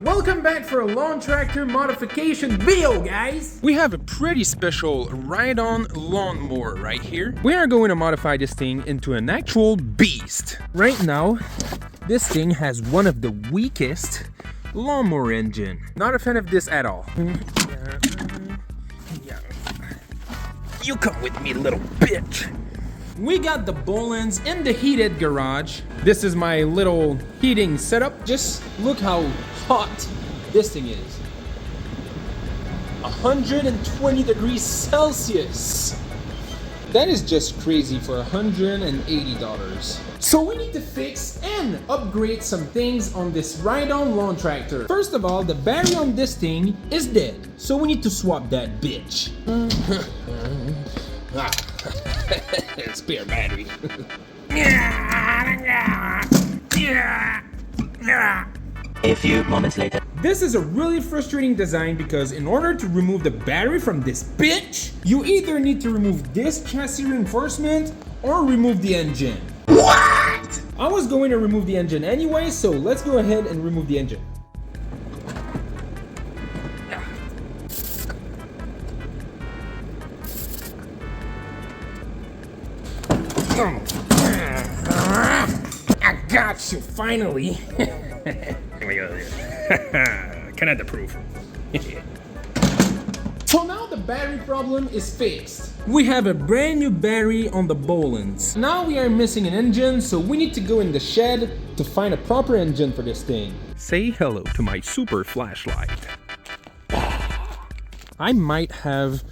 Welcome back for a lawn tractor modification video, guys! We have a pretty special ride-on lawnmower right here. We are going to modify this thing into an actual beast. Right now, this thing has one of the weakest lawnmower engine. Not a fan of this at all. You come with me, little bitch. We got the Bolins in the heated garage. This is my little heating setup. Just look how hot this thing is. 120 degrees Celsius. That is just crazy for $180. So we need to fix and upgrade some things on this ride-on lawn tractor. First of all, the battery on this thing is dead. So we need to swap that bitch. Spare battery. A few moments later. This is a really frustrating design because in order to remove the battery from this bitch, you either need to remove this chassis reinforcement or remove the engine. What? I was going to remove the engine anyway, so let's go ahead and remove the engine. I got you, finally. Cannot approve. So now the battery problem is fixed. We have a brand new battery on the Bolins. Now we are missing an engine, so we need to go in the shed to find a proper engine for this thing. Say hello to my super flashlight. I might have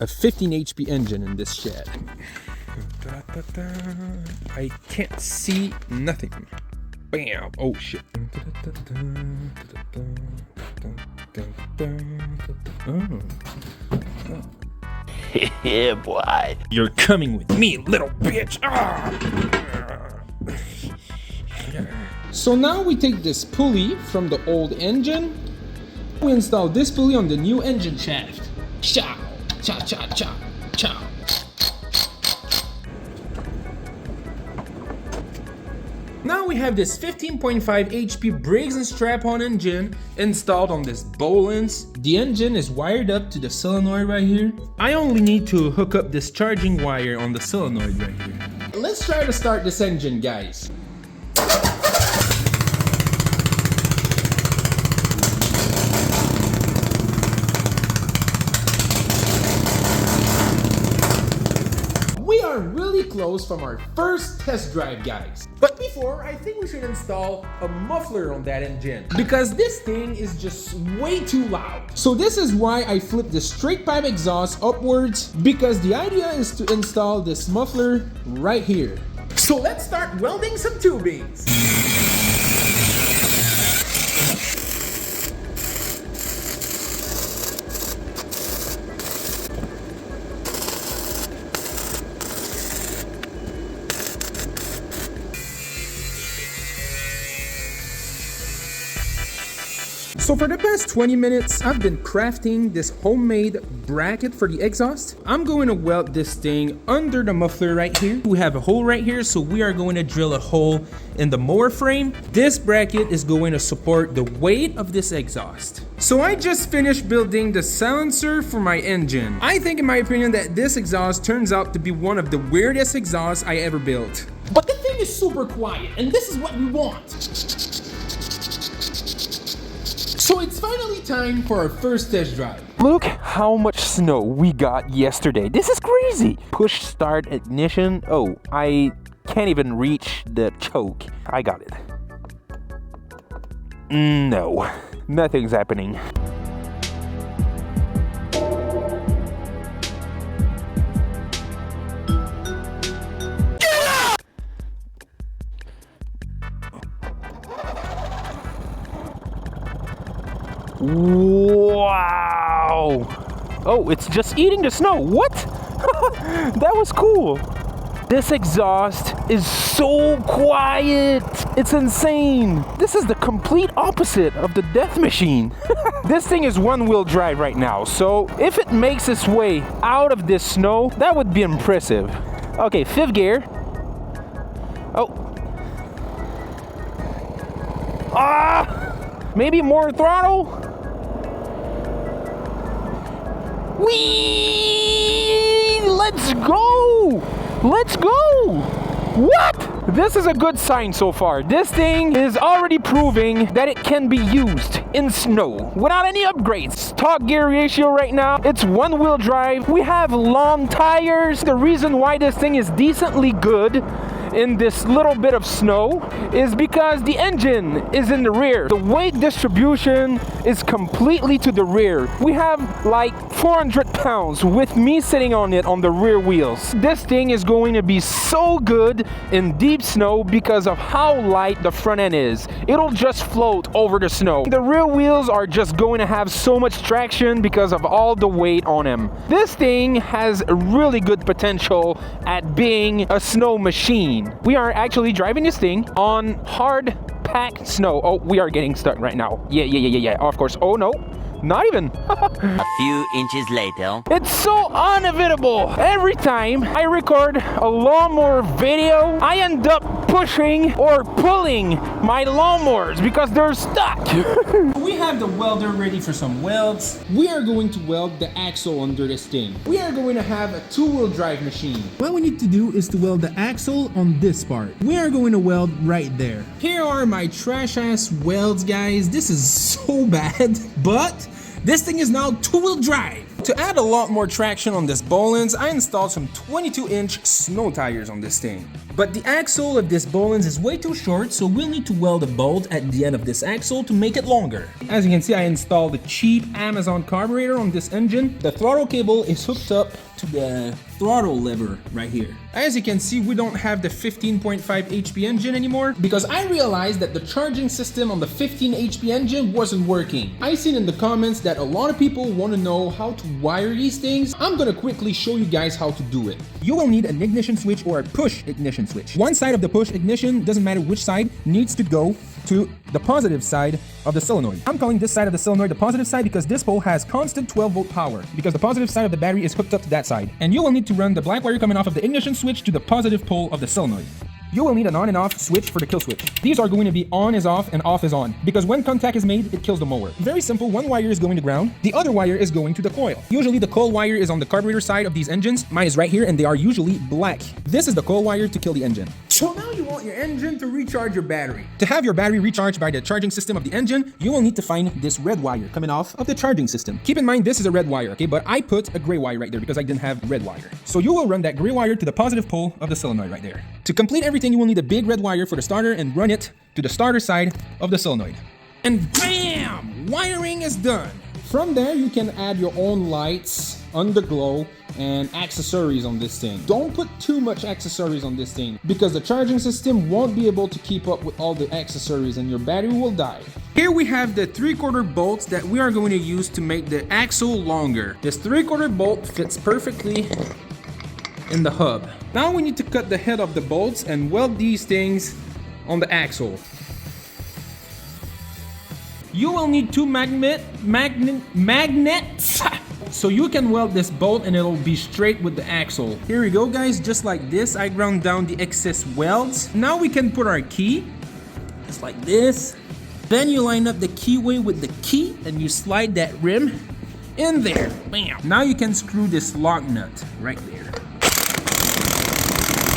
a 15 HP engine in this shed. I can't see nothing. Bam! Oh shit. Yeah, boy. You're coming with me, little bitch. So now we take this pulley from the old engine. We install this pulley on the new engine shaft. Chow, chow, chow, chow, chow. Now we have this 15.5 HP brakes and strap-on engine installed on this Bolins. The engine is wired up to the solenoid right here. I only need to hook up this charging wire on the solenoid right here. Let's try to start this engine, guys. Really close from our first test drive, guys. But before, I think we should install a muffler on that engine because this thing is just way too loud. So this is why I flipped the straight pipe exhaust upwards, because the idea is to install this muffler right here. So let's start welding some tubings. So for the past 20 minutes, I've been crafting this homemade bracket for the exhaust. I'm going to weld this thing under the muffler right here. We have a hole right here, so we are going to drill a hole in the mower frame. This bracket is going to support the weight of this exhaust. So I just finished building the silencer for my engine. I think, in my opinion, that this exhaust turns out to be one of the weirdest exhausts I ever built. But the thing is super quiet, and this is what we want. So it's finally time for our first test drive. Look how much snow we got yesterday. This is crazy. Push start ignition. Oh, I can't even reach the choke. I got it. No, nothing's happening. Wow! Oh, it's just eating the snow. What? That was cool. This exhaust is so quiet. It's insane. This is the complete opposite of the death machine. This thing is one-wheel drive right now, so if it makes its way out of this snow, that would be impressive. Okay, 5th gear. Oh. Ah! Maybe more throttle. Whee! Let's go! Let's go! What? This is a good sign so far. This thing is already proving that it can be used in snow without any upgrades. Stock gear ratio right now, it's one-wheel drive. We have long tires. The reason why this thing is decently good in this little bit of snow is because the engine is in the rear. The weight distribution is completely to the rear. We have like 400 pounds with me sitting on it on the rear wheels. This thing is going to be so good in deep snow because of how light the front end is. It'll just float over the snow. The rear wheels are just going to have so much traction because of all the weight on them. This thing has really good potential at being a snow machine. We are actually driving this thing on hard packed snow. Oh, we are getting stuck right now. Yeah. Of course. Oh no, not even. A few inches later. It's so unavoidable. Every time I record a lawnmower video, I end up pushing or pulling my lawnmowers because they're stuck. We have the welder ready for some welds. We are going to weld the axle under this thing. We are going to have a two-wheel drive machine. What we need to do is to weld the axle on this part. We are going to weld right there. Here are my trash-ass welds, guys. This is so bad, but this thing is now two-wheel drive. To add a lot more traction on this Bolins, I installed some 22-inch snow tires on this thing. But the axle of this Bolins is way too short, so we'll need to weld a bolt at the end of this axle to make it longer. As you can see, I installed a cheap Amazon carburetor on this engine. The throttle cable is hooked up to the throttle lever right here. As you can see, we don't have the 15.5 HP engine anymore because I realized that the charging system on the 15 HP engine wasn't working. I seen in the comments that a lot of people want to know how to wire these things. I'm gonna quickly show you guys how to do it. You will need an ignition switch or a push ignition switch. One side of the push ignition, doesn't matter which side, needs to go to the positive side of the solenoid. I'm calling this side of the solenoid the positive side because this pole has constant 12-volt power because the positive side of the battery is hooked up to that side. And you will need to run the black wire coming off of the ignition switch to the positive pole of the solenoid. You will need an on and off switch for the kill switch. These are going to be on is off and off is on because when contact is made, it kills the mower. Very simple, one wire is going to ground, the other wire is going to the coil. Usually the coil wire is on the carburetor side of these engines. Mine is right here and they are usually black. This is the coil wire to kill the engine. So now you want your engine to recharge your battery. To have your battery recharged by the charging system of the engine, you will need to find this red wire coming off of the charging system. Keep in mind this is a red wire, okay? But I put a gray wire right there because I didn't have red wire. So you will run that gray wire to the positive pole of the solenoid right there. To complete everything, you will need a big red wire for the starter and run it to the starter side of the solenoid. And bam! Wiring is done. From there, you can add your own lights, underglow, and accessories on this thing. Don't put too much accessories on this thing because the charging system won't be able to keep up with all the accessories and your battery will die. Here we have the 3/4 bolts that we are going to use to make the axle longer. This 3/4 bolt fits perfectly in the hub. Now we need to cut the head of the bolts and weld these things on the axle. You will need two magnets so you can weld this bolt and it'll be straight with the axle. Here we go, guys, just like this. I ground down the excess welds. Now we can put our key just like this. Then you line up the keyway with the key and you slide that rim in there. Bam. Now you can screw this lock nut right there.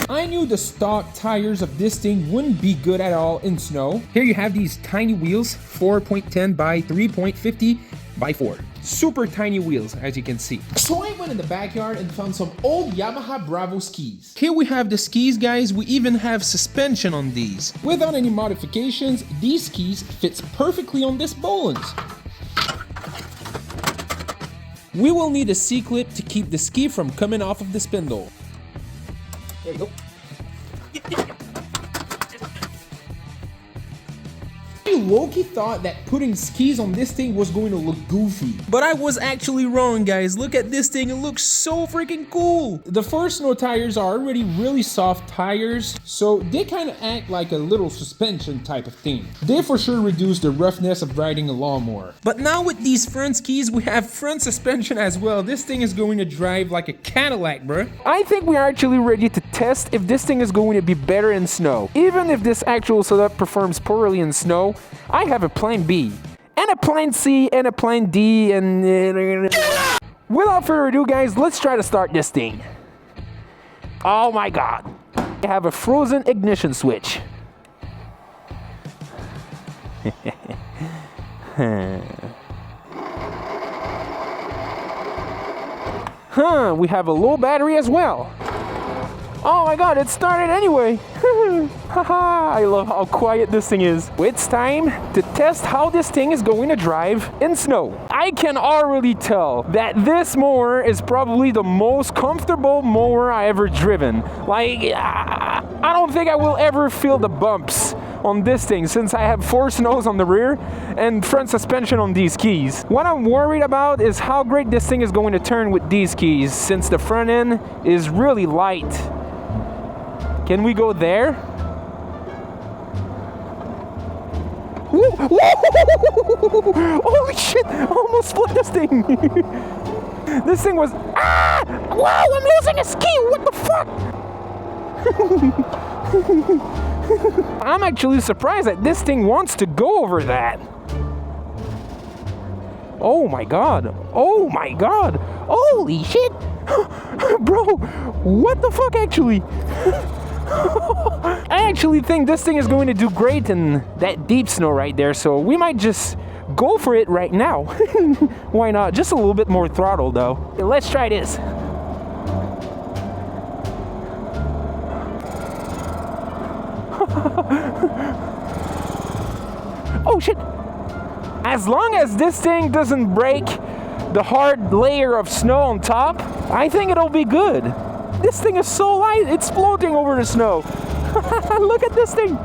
I knew the stock tires of this thing wouldn't be good at all in snow. Here you have these tiny wheels, 4.10 by 3.50 by 4. Super tiny wheels, as you can see. So I went in the backyard and found some old Yamaha Bravo skis. Here we have the skis, guys. We even have suspension on these. Without any modifications, these skis fits perfectly on this Bolins. We will need a C-clip to keep the ski from coming off of the spindle. There you go. I low-key thought that putting skis on this thing was going to look goofy. But I was actually wrong, guys. Look at this thing. It looks so freaking cool. The first snow tires are already really soft tires, so they kind of act like a little suspension type of thing. They for sure reduce the roughness of riding a lawnmower. But now with these front skis, we have front suspension as well. This thing is going to drive like a Cadillac, bruh. I think we are actually ready to test if this thing is going to be better in snow. Even if this actual setup performs poorly in snow, I have a plan B, and a plan C, and a plan D, and... Without further ado, guys, let's try to start this thing. Oh my god. I have a frozen ignition switch. We have a low battery as well. Oh my god, it started anyway. Haha, I love how quiet this thing is. It's time to test how this thing is going to drive in snow. I can already tell that this mower is probably the most comfortable mower I ever driven. Like, I don't think I will ever feel the bumps on this thing since I have 4 snows on the rear and front suspension on these keys. What I'm worried about is how great this thing is going to turn with these keys since the front end is really light. Can we go there? Woo! Holy shit! I almost flipped this thing! This thing was... Ah! Wow! I'm losing a ski! What the fuck? I'm actually surprised that this thing wants to go over that. Oh my god. Oh my god. Holy shit. Bro, what the fuck actually? I actually think this thing is going to do great in that deep snow right there, so we might just go for it right now. Why not? Just a little bit more throttle though. Okay, let's try this. Oh shit! As long as this thing doesn't break the hard layer of snow on top, I think it'll be good. This thing is so light, it's floating over the snow. Look at this thing!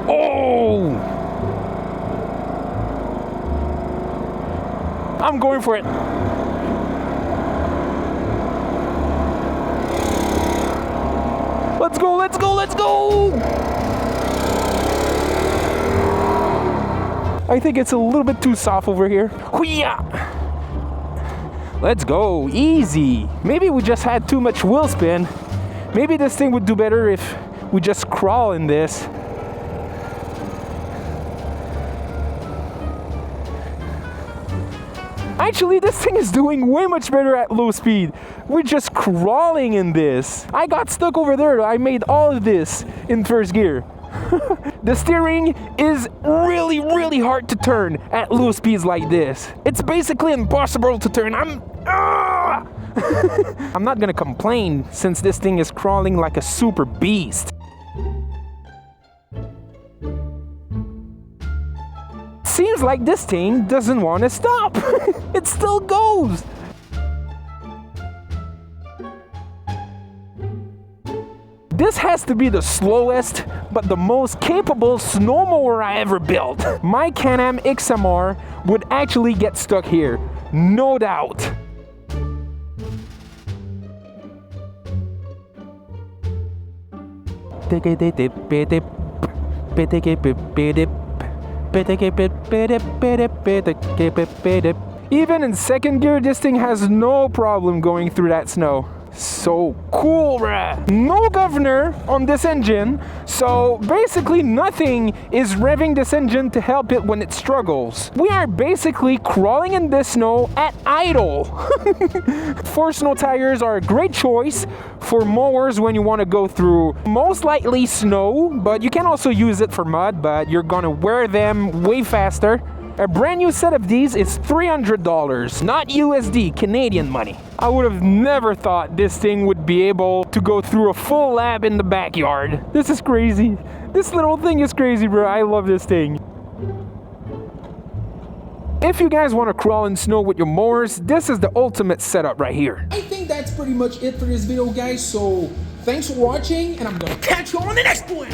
Oh! I'm going for it. Let's go, let's go, let's go! I think it's a little bit too soft over here. Hoo-yah! Let's go, easy. Maybe we just had too much wheel spin. Maybe this thing would do better if we just crawl in this. Actually, this thing is doing way much better at low speed. We're just crawling in this. I got stuck over there. I made all of this in first gear. The steering is really, really hard to turn at low speeds like this. It's basically impossible to turn. I'm not gonna complain since this thing is crawling like a super beast. Seems like this thing doesn't want to stop. It still goes. This has to be the slowest, but the most capable snowmower I ever built. My Can-Am XMR would actually get stuck here, no doubt. Even in second gear, this thing has no problem going through that snow. So cool, bruh. No governor on this engine, so basically nothing is revving this engine to help it when it struggles. We are basically crawling in this snow at idle. 4 snow tires are a great choice for mowers when you want to go through most likely snow, but you can also use it for mud, but you're gonna wear them way faster. A brand new set of these is $300, not USD, Canadian money. I would have never thought this thing would be able to go through a full lap in the backyard. This is crazy. This little thing is crazy, bro. I love this thing. If you guys want to crawl in snow with your mowers, this is the ultimate setup right here. I think that's pretty much it for this video, guys. So thanks for watching, and I'm gonna catch you on the next one.